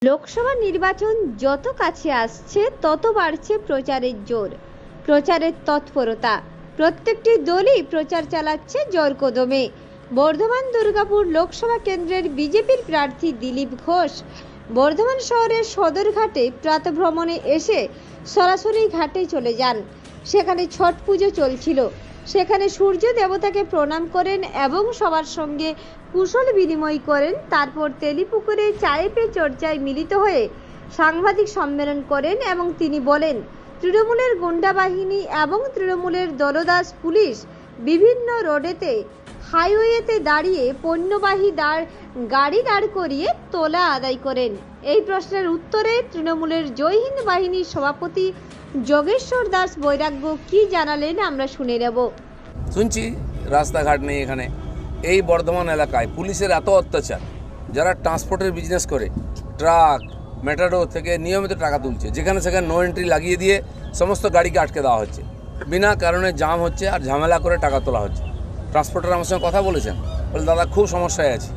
লোকসভা নির্বাচন যত কাছে আসছে তত বাড়ছে প্রচারের জোর, প্রচারের তৎপরতা। প্রত্যেকটি দলই প্রচার চালাচ্ছে জোর কদমে। বর্ধমান দুর্গাপুর লোকসভা কেন্দ্রের বিজেপির প্রার্থী দিলীপ ঘোষ বর্ধমান শহরের সদরঘাটে প্রাতঃভ্রমণে এসে সরাসরি ঘাটে চলে যান। সেখানে ছট পুজো চলছিল। সেখানে সূর্য দেবতাকে প্রণাম করেন এবং সবার সঙ্গে কুশল বিনিময় করেন। তারপর তেলিপুকুরে চায়ে পে চর্চায় মিলিত হয়ে সাংবাদিক সম্মেলন করেন এবং তিনি বলেন, তৃণমূলের গুন্ডা বাহিনী এবং তৃণমূলের দলদাস পুলিশ বিভিন্ন রোডেতে হাইওয়েতে দাঁড়িয়ে পণ্যবাহী গাড়ি দাঁড় করিয়ে তোলা আদায় করেন। এই প্রশ্নের উত্তরে তৃণমূলের জয় হিন্দ বাহিনীর সভাপতি যোগেশ্বর দাস বৈরাগ্য কি জানালেন আমরা শুনে নেব। শুনছি রাস্তাঘাট নেই এখানে। এই বর্ধমান এলাকায় পুলিশের এত অত্যাচার, যারা ট্রান্সপোর্টের বিজনেস করে ট্রাক ম্যাটাডোর থেকে নিয়মিত টাকা তুলছে, যেখানে সেখানে নো এন্ট্রি লাগিয়ে দিয়ে সমস্ত গাড়িকে আটকে দেওয়া হচ্ছে, বিনা কারণে জাম হচ্ছে আর ঝামেলা করে টাকা তোলা হচ্ছে। ট্রান্সপোর্টার আমার সঙ্গে কথা বলেছেন, বলে দাদা খুব সমস্যায় আছে,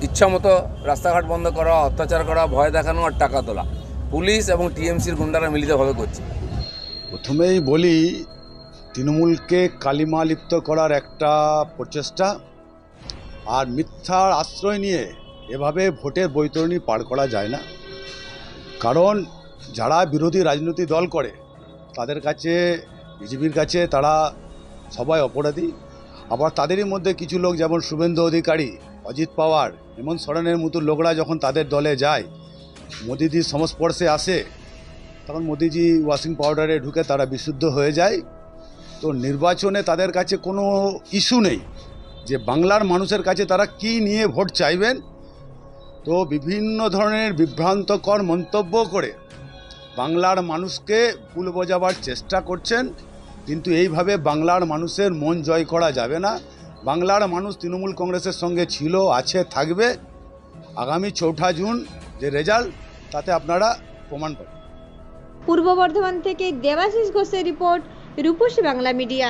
ইচ্ছা মতো রাস্তাঘাট বন্ধ করা, অত্যাচার করা, ভয় দেখানো আর টাকা তোলা পুলিশ এবং টিএমসির গুন্ডারা মিলিতভাবে করছে। প্রথমেই বলি, তৃণমূলকে কালিমা লিপ্ত করার একটা প্রচেষ্টা আর মিথ্যার আশ্রয় নিয়ে এভাবে ভোটের বৈতরণী পার করা যায় না। কারণ যারা বিরোধী রাজনৈতিক দল করে তাদের কাছে, বিজেপির কাছে তারা সবাই অপরাধী। আবার তাদেরই মধ্যে কিছু লোক যেমন শুভেন্দু অধিকারী, অজিত পাওয়ার, হেমন্ত সোরেনের মতো লোকরা যখন তাদের দলে যায়, মোদিজির সংস্পর্শে আসে, তখন মোদিজি ওয়াশিং পাউডারে ঢুকে তারা বিশুদ্ধ হয়ে যায়। তো নির্বাচনে তাদের কাছে কোনো ইস্যু নেই যে বাংলার মানুষের কাছে তারা কি নিয়ে ভোট চাইবেন। তো বিভিন্ন ধরনের বিভ্রান্তকর মন্তব্য করে বাংলার মানুষকে ভুল বোঝাবার চেষ্টা করছেন, কিন্তু এইভাবে বাংলার মানুষের মন জয় করা যাবে না। বাংলার মানুষ তৃণমূল কংগ্রেসের সঙ্গে ছিল, আছে, থাকবে। আগামী 4 জুন যে রেজাল্ট, তাতে আপনারা প্রমাণ পাবেন। পূর্ব বর্ধমান থেকে দেবাশিস ঘোষের রিপোর্ট, রূপসী বাংলা মিডিয়া।